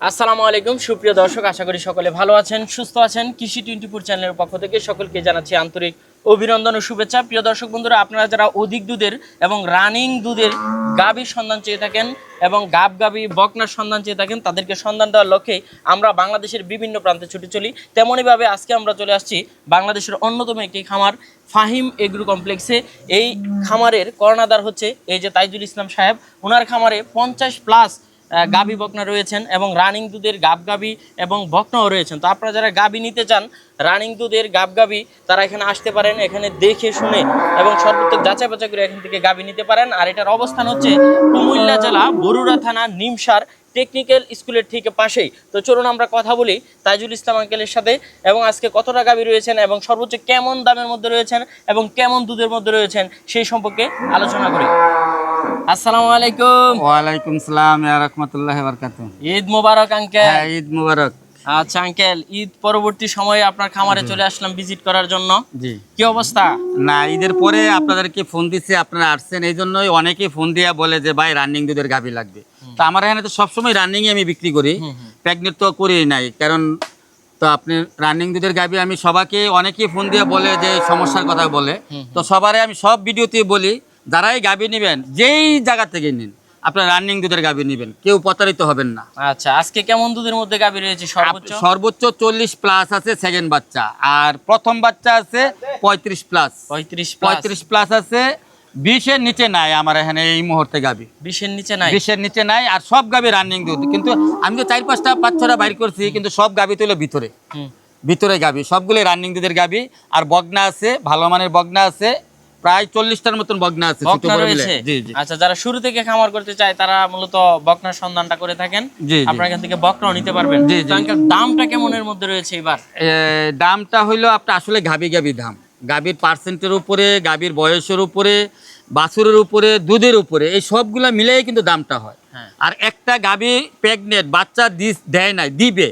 আসসালামু আলাইকুম সুপ্রিয় দর্শক, আশা করি সকলে ভালো আছেন, সুস্থ আছেন। কৃষি 24 চ্যানেলের পক্ষ থেকে সকলকে জানাচ্ছি আন্তরিক অভিনন্দন ও শুভেচ্ছা। প্রিয় দর্শক বন্ধুরা, আপনারা যারা অধিক দুধের এবং রানিং দুধের গাভীর সন্ধান চেয়ে থাকেন এবং গাভী বকনার সন্ধান চেয়ে থাকেন, তাদেরকে সন্ধান দেওয়ার লক্ষ্যে আমরা বাংলাদেশের বিভিন্ন প্রান্তে ছুটে চলি। তেমনইভাবে আজকে আমরা চলে আসছি বাংলাদেশের অন্যতম একটি খামার ফাহিম এগ্রো কমপ্লেক্সে। এই খামারের কর্ণধার হচ্ছে এই যে তাইজুল ইসলাম সাহেব। ওনার খামারে 50+ গাভী বকনা রয়েছেন এবং রানিং দুধের গাভী এবং বকনাও রয়েছেন। তো আপনারা যারা গাভী নিতে চান, রানিং দুধের গাভী, তারা এখানে আসতে পারেন, এখানে দেখে শুনে এবং সর্বোচ্চ যাচাই বাছাই করে এখান থেকে গাভী নিতে পারেন। আর এটার অবস্থান হচ্ছে কুমিল্লা জেলা বরুড়া থানা নিমসার টেকনিক্যাল স্কুলের ঠিক পাশেই। তো চলুন আমরা কথা বলি তাইজুল ইসলাম আঙ্কেলের সাথে এবং আজকে কতটা গাভী রয়েছেন এবং সর্বোচ্চ কেমন দামের মধ্যে রয়েছেন এবং কেমন দুধের মধ্যে রয়েছেন সেই সম্পর্কে আলোচনা করি। আসসালামু আলাইকুম। ওয়ালাইকুম সালাম ইয়া রাহমাতুল্লাহি ওয়া বারাকাতুহু। ঈদ মোবারক আঙ্কেল। হ্যাঁ, ঈদ মোবারক। আচ্ছা আঙ্কেল, ঈদ পরবর্তী সময়ে আপনার খামারে চলে আসলাম ভিজিট করার জন্য। জি, কি অবস্থা? না, ঈদের পরে আপনাদেরকে ফোন দিচ্ছে, আপনারা আসছেন, এই জন্যই অনেকেই ফোন দিয়া বলে যে ভাই রানিং দুধের গাভী লাগবে। তো আমার এখানে তো সবসময় রানিংই আমি বিক্রি করি, প্রেগনেন্ট তো করি নাই। কারণ তো আপনি রানিং দুধের গাভী আমি সবাইকে, অনেকেই ফোন দিয়ে বলে যে সমস্যার কথা বলে, তো সবারই আমি সব ভিডিওতে বলি যারাই গাভী নেবেন যেই জায়গা থেকে নিন, আপনার রানিং দুধের গাভী নেবেন, কেউ প্রতারিত হবেন না। আচ্ছা, আজকে কেমন দুধের মধ্যে গাভী রয়েছে? সর্বোচ্চ 40+ আছে সেকেন্ড বাচ্চা, আর প্রথম বাচ্চা আছে 35+। 35+ আছে, 20-এর নিচে নাই আমার এখানে এই মুহূর্তে গাভী। 20-এর নিচে নাই? 20-এর নিচে নাই, আর সব গাভী রানিং দুধ। কিন্তু আমি তো 4-5টা 5-6টা বাইর করছি, কিন্তু সব গাভী তুলে ভিতরে গাভী, সবগুলো রানিং দুধের গাভী। আর বগনা আছে, ভালো মানের বগনা আছে, প্রায় 40টার মতন বগনা আছে। আচ্ছা, যারা শুরু থেকে খামার করতে চায় তারা মূলত বকনার সন্ধানটা করে থাকেন, আপনারা এখান থেকে বকনাও নিতে পারবেন। দামটা কেমনের মধ্যে রয়েছে এবার? দামটা হইলো আপনার আসলে গাভী দাম, গাভীর পার্সেন্টের উপরে, গাভীর বয়সের উপরে, বাছুরের উপরে, দুধের উপরে, এই সবগুলা মিলেই কিন্তু দামটা হয়। আর একটা গাভী প্রেগনেন্ট বাচ্চা দেয় নাই, দিবে,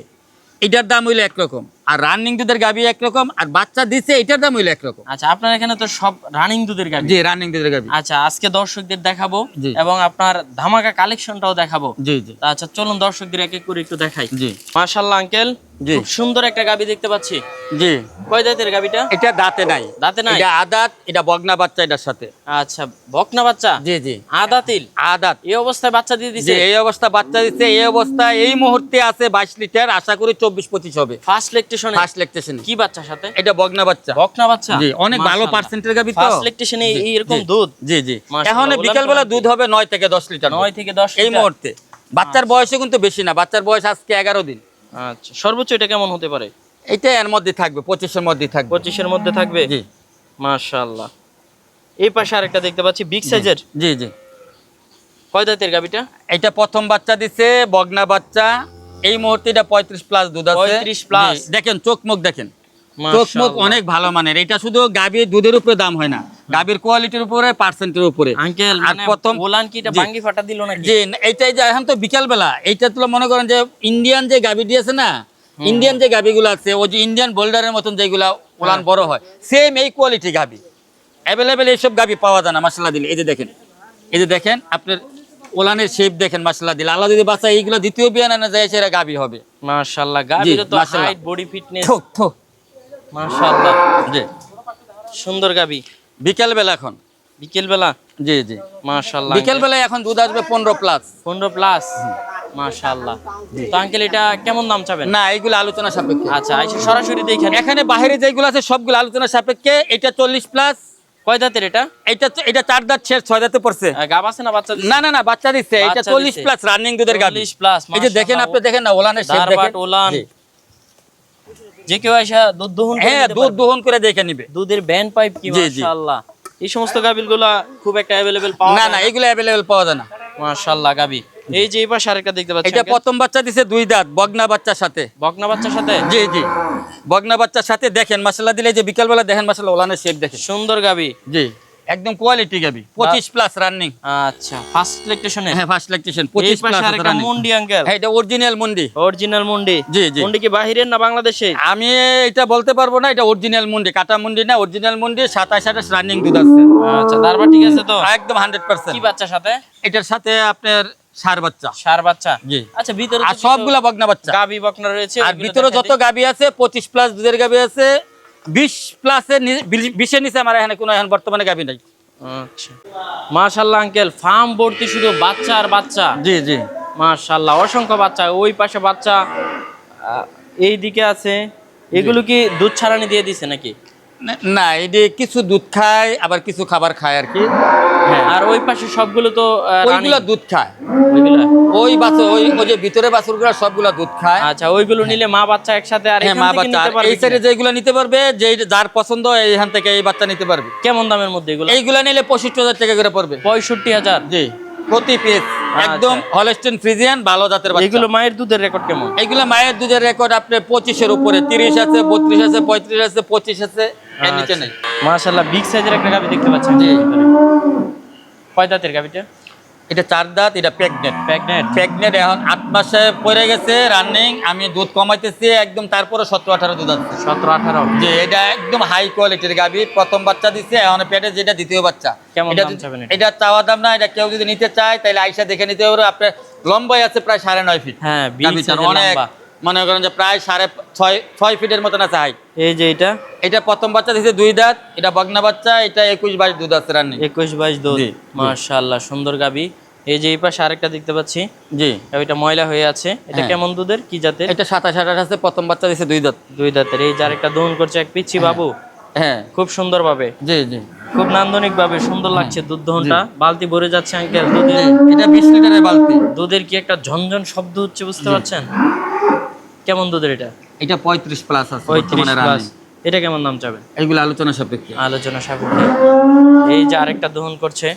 এটার দাম হইলো একরকম। আর রানিং দুধের গাভী একরকম, আর বাচ্চা দিচ্ছে এটার দাম হইলো একরকম। আচ্ছা, আপনার এখানে তো সব রানিং দুধের গাভী? জি, রানিং দুধের গাভী। আচ্ছা, আজকে দর্শকদের দেখাবো এবং আপনার ধামাকা কালেকশনটাও দেখাবো। জি। আচ্ছা, চলুন দর্শকদের এক এক করে একটু দেখাই। জি, মাশাআল্লাহ আঙ্কেল, খুব সুন্দর একটা গাভী দেখতে পাচ্ছি। জি। কয় দাঁতের গাভীটা? এটা দাঁতে নাই। দাঁতে নাই? এটা আদাত, এটা বগনা বাচ্চা এটার সাথে। আচ্ছা, বকনা বাচ্চা? জি। আদাতিল? আদাত। এই অবস্থায় বাচ্চা দিয়ে দিছে? এই অবস্থা বাচ্চা দিচ্ছে, এই অবস্থা এই মুহূর্তে আছে 22 লিটার, আশা করি 24-25 হবে। First lactation? কি কি বাচ্চার সাথে? এটা বগনা বাচ্চা। বকনা বাচ্চা? জি, অনেক ভালো পার্সেন্টের গাভী তো। ফার্স্ট ল্যাকটেশনে এইরকম দুধ? জি। এখন বিকেল বেলা দুধ হবে 9 থেকে 10 লিটার। 9 থেকে 10 এই মুহূর্তে। বাচ্চার বয়সও কিন্তু বেশি না, বাচ্চার বয়স আজকে 11 দিন। আচ্ছা, সর্বোচ্চ এটা কেমন হতে পারে? এটা এর মধ্যে থাকবে, 25-এর মধ্যে থাকবে। 25-এর মধ্যে থাকবে? জি। মাশাআল্লাহ। এই পাশে আরেকটা দেখতে পাচ্ছি বিগ সাইজের। জি। কয় দাঁতের গাভীটা? এটা প্রথম বাচ্চা দিছে, বগনা বাচ্চা। এই মুহূর্তে এটা 35+ দুধ আছে। 35+? দেখেন চোখ মুখ দেখেন, চোখ মুখ অনেক ভালো মানের। এটা শুধু গাভীর দুধের উপরে দাম হয় না, গাভীর কোয়ালিটির উপরে, পার্সেন্টের উপরে। আঙ্কেল, মানে প্রথম ওলান কি এটা ভাঙ্গি ফাটা দিল নাকি? জি, এইটাই যে এখন তো বিকাল বেলা, এইটা তো মনে করেন যে ইন্ডিয়ান যে গাভীটি আছে না, ইন্ডিয়ান যে গাভীগুলো আছে, ওই যে ইন্ডিয়ান বোল্ডারের মতন যেগুলা ওলান বড় হয়, সেম এই কোয়ালিটি গাভী অ্যাভেলেবেল। এইসব গাভী পাওয়া যায় না মাশাআল্লাহ দিলে। এই যে দেখেন আপনার ওলানের শেপ দেখেন মাশাআল্লাহ দিলে। আল্লাহ যদি বাচ্চা এইগুলো দ্বিতীয় বিয়ে না যায়, সেটা গাভী হবে মাশাআল্লাহ। গাভীর তো হাইট, বডি ফিটনেস মাশাআল্লাহ। জি, সুন্দর গাভী। বিকেল বেলা এখন, বিকেল বেলা? জি মাশাআল্লাহ। বিকেল বেলায় এখন দুধ আসবে 15+। 15+? মাশাআল্লাহ। তো আঙ্কেল, এটা কেমন দাম চাবেন? না, এইগুলো আলোচনা সাপেক্ষে। আচ্ছা, আইসা সরাসরি দেখেন। এখানে বাইরে যেগুলো আছে সবগুলো আলোচনা সাপেক্ষে। এটা 40+। কয় দাঁতের এটা? এটা 4 দাঁত শেষ, 6 দাঁতে পড়ছে। গাব আছে না বাচ্চা? না, বাচ্চা দিচ্ছে। এটা 40+ রানিং দুধের গাভী। 40+? এই যে দেখেন, আপনি দেখেন না ওলানের শেপ দেখেন। ওলান যে কেউ আইসা দুধ দহন করে, হ্যাঁ, দুধ দহন করে দেখে নিবে। দুধের ব্যান্ড পাইপ কি মাশাআল্লাহ। এই সমস্ত গাভীগুলো খুব একটা अवेलेबल পাওয়া যায় না, এগুলো अवेलेबल পাওয়া যায় না মাশাআল্লাহ। গাভী এই যে এই পাশে আরেকটা দেখতে পাচ্ছি, এটা প্রথম বাচ্চা দিছে 2 দাঁত, বগনা বাচ্চার সাথে। বকনা বাচ্চার সাথে? জি, বগনা বাচ্চার সাথে। দেখেন মাশাআল্লাহ দিলে, যে বিকাল বেলা দেখেন মাশাআল্লাহ ওলানের শেপ দেখেন। সুন্দর গাভী। জি, একদম কোয়ালিটি গাভী, 25+ রানিং। আচ্ছা, ফার্স্ট ল্যাকটেশনে? হ্যাঁ, ফার্স্ট ল্যাকটেশন, 25+ আরেকটা মুন্ডি আঙ্কেল? হ্যাঁ, এটা অরিজিনাল মুন্ডি। অরিজিনাল মুন্ডি? জি। মুন্ডি কি বাহিরের না বাংলাদেশে? আমি এটা বলতে পারবো না, এটা অরিজিনাল মুন্ডি, কাটা মুন্ডি না, অরিজিনাল মুন্ডি। 27-28 রানিং দুধ আছে। আচ্ছা, তারপর ঠিক আছে তো? একদম 100%। কি বাচ্চার সাথে? এটার সাথে আপনার সার বাচ্চা। সার বাচ্চা। জি। আচ্ছা ভিতরে আর সবগুলা বকনা বাচ্চা। গাবি বকনা রয়েছে। আর ভিতরে যত গাবি আছে 25 প্লাস দুধের গাবি আছে, 20 প্লাসের 20-এর নিচে আমার এখানে কোনো এখন বর্তমানে গাবি নাই। আচ্ছা মাশাআল্লাহ আঙ্কেল, ফার্ম ভর্তি শুধু বাচ্চা আর বাচ্চা। জি জি মাশাআল্লাহ, অসংখ্য বাচ্চা। ওই পাশে বাচ্চা, এই দিকে আছে। এগুলো কি দুধ ছাড়ানি দিয়ে দিছে নাকি? না, এটি কিছু দুধ খায় আবার কিছু খাবার খায় আর কি। হ্যাঁ, আর ওই পাশে সবগুলো তো ওইগুলা দুধ খায়। ওইগুলা ওই বাছুর ওই যে ভিতরে বাছুরগুলা সবগুলা দুধ খায়। আচ্ছা, ওইগুলো নিলে মা বাচ্চা একসাথে আর হ্যাঁ, এখান মা থেকে বাচ্চা। নিতে আর পারবে এই সাইডে কিনা? যেগুলো নিতে পারবে, যে যার পছন্দ এইখান থেকে এই বাচ্চা নিতে পারবে। কেমন দামের মধ্যে এগুলো? এইগুলা নিলে 65,000 টাকা করে পড়বে। 65,000? জি, প্রতি পিস একদম হলস্টেইন ফ্রিজিয়ান ভালো জাতের বাচ্চা। এগুলো মায়ের দুধের রেকর্ড কেমন? এগুলা মায়ের দুধের রেকর্ড আপনার 25-এর উপরে, 30 আছে, 32 আছে, 35 আছে, 25 আছে, এর নিচে নেই। মাশাআল্লাহ, বিগ সাইজের একটা গাভী দেখতে পাচ্ছেন। জি। কয় দাঁতের গাভীটা? এটা 4 দাঁত, এটা প্রেগনেন্ট। প্রেগনেন্ট এখন 8 মাসে পড়ে গেছে রানিং। আমি দুধ কমাইতেছি একদম, তারপরে 17-18 দুধ আছে। 17-18? যে এটা একদম হাই কোয়ালিটির গাভী, প্রথম বাচ্চা দিছে, এখন পেটে যেটা দ্বিতীয় বাচ্চা। কেমন এটা দাম চাবেন এটা? এটা চাওয়া দাম না, এটা কেউ যদি নিতে চায় তাহলে আইসা দেখে নিতে হবে। আপনার লম্বাই আছে প্রায় 9.5 ফিট। হ্যাঁ, বিগ গাভীটার সাইজের অনেক, লম্বা। মনে করেন যে প্রায় 6.5 ফিটের মতন আছে হাইট। এই যে এটা প্রথম বাচ্চা দিছে 2 দাঁত, এটা বগনা বাচ্চা, এটা 21-22 দুধ আছে রানিং। 21-22 দুধ। জি, জি। মাশাআল্লাহ, সুন্দর গাভী। এই যে এই পাশে আরেকটা দেখতে পাচ্ছি, জি। গাভীটা ময়লা হয়ে আছে। এটা হ্যাঁ। কেমন দুধের, কি জাতের? এটা 27-28 আছে, প্রথম বাচ্চা দিছে 2 দাঁত। 2 দাঁতের। এই যে আরেকটা দহন করছে এক পিচ্ছি বাবু, হ্যাঁ, খুব সুন্দর ভাবে, জি জি খুব নান্দনিক ভাবে সুন্দর লাগছে দুধ দহনটা। বালতি ভরে যাচ্ছে আঙ্কেল দুধের। এটা 20 লিটারের বালতি। দুধের কি একটা ঝনঝন শব্দ হচ্ছে, বুঝতে পারছেন? কেমন দুধের এটা? এটা 35 প্লাস আছে 35 বর্তমানে প্লাস। রানিং। এটা কেমন দাম চাবেন? এগুলো আলোচনা সাপেক্ষে। আলোচনা সাপেক্ষে। এই যে আরেকটা দহন করছে,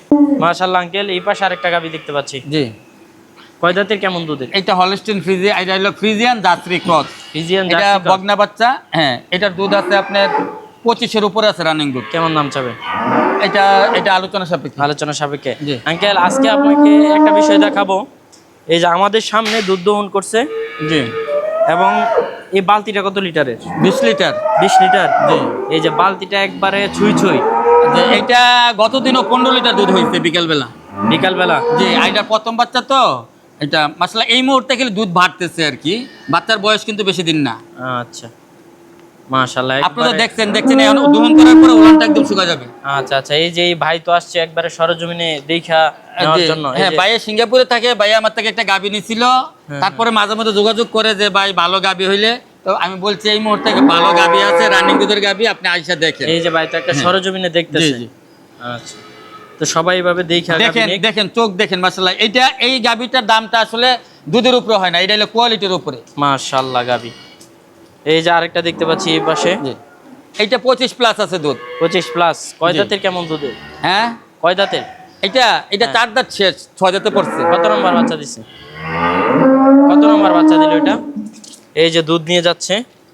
মাশাআল্লাহ আঙ্কেল। এই পাশে আরেকটা গাভী দেখতে পাচ্ছি। জি। কয় দাঁতের, কেমন দুধের? এটা হলস্টেইন ফ্রিজিয়ান, এটা হলো ফ্রিজিয়ান জার্সি ক্রস। ফ্রিজিয়ান এটা জার্সি ক্রস। বগনা বাচ্চা। হ্যাঁ, এটার দুধ আছে আপনার 25-এর উপরে আছে রানিং দুধ। কেমন দাম চাবেন? এটা আলোচনা সাপেক্ষে। আলোচনা সাপেক্ষে। জি। আঙ্কেল, আজকে আপনাকে একটা বিষয় দেখাবো। এই যে আমাদের সামনে দুধ দহন করছে, জি। এবং এই বালতিটা কত লিটারের? 20 লিটার। 20 লিটার। জি। এই যে বালতিটা একবারে ছুঁই ছুঁই। যে এটা গতদিনও 15 লিটার দুধ হয়েছে বিকেলবেলা। বিকালবেলা? জি, এটা প্রথম বাচ্চা তো, এটা মাশাআল্লাহ এই মুহূর্তে গেলে দুধ বাড়তেছে আর কি। বাচ্চার বয়স কিন্তু বেশি দিন না। আচ্ছা মাশাআল্লাহ। আপনারা দেখছেন এখন দহন করার পরে উলানটা একদম শুকা যাবে। আচ্ছা আচ্ছা, এই যে এই ভাই তো আসছে একবারে সরজমিনে দেখা নেওয়ার জন্য। হ্যাঁ, ভাইয়া সিঙ্গাপুরে থাকে। ভাইয়া আমার থেকে একটা গাভী নিছিল, তারপরে মাঝে মাঝে যোগাযোগ করে যে ভাই ভালো গাভী হইলে, তো আমি বলছি এই মুহূর্তে ভালো গাভী আছে, রানিং দুধের গাভী, আপনি আইসা দেখেন। এই যে ভাই তো একটা সরজমিনে দেখতেছে। জি জি। আচ্ছা, তো সবাই এইভাবে দেখা দেখেন চোখ দেখেন মাশাআল্লাহ। এই গাভীটার দামটা আসলে দুধের উপরে হয় না, এটা হলো কোয়ালিটির উপরে। মাশাআল্লাহ গাভী। এই যে আরেকটা দেখতে পাচ্ছি এই পাশে, এইটা 25 প্লাস আছে দুধ। 25 প্লাস। কয় জি। দাঁতের, কেমন দুধের? হ্যাঁ, কয় দাঁতের? এটা 4 দাঁত শেষ, 6 দাঁতে পড়ছে। কত নম্বর বাচ্চা দিছে? কত নম্বর বাচ্চা দিল এটা? এই যে দুধ নিয়ে যাচ্ছে।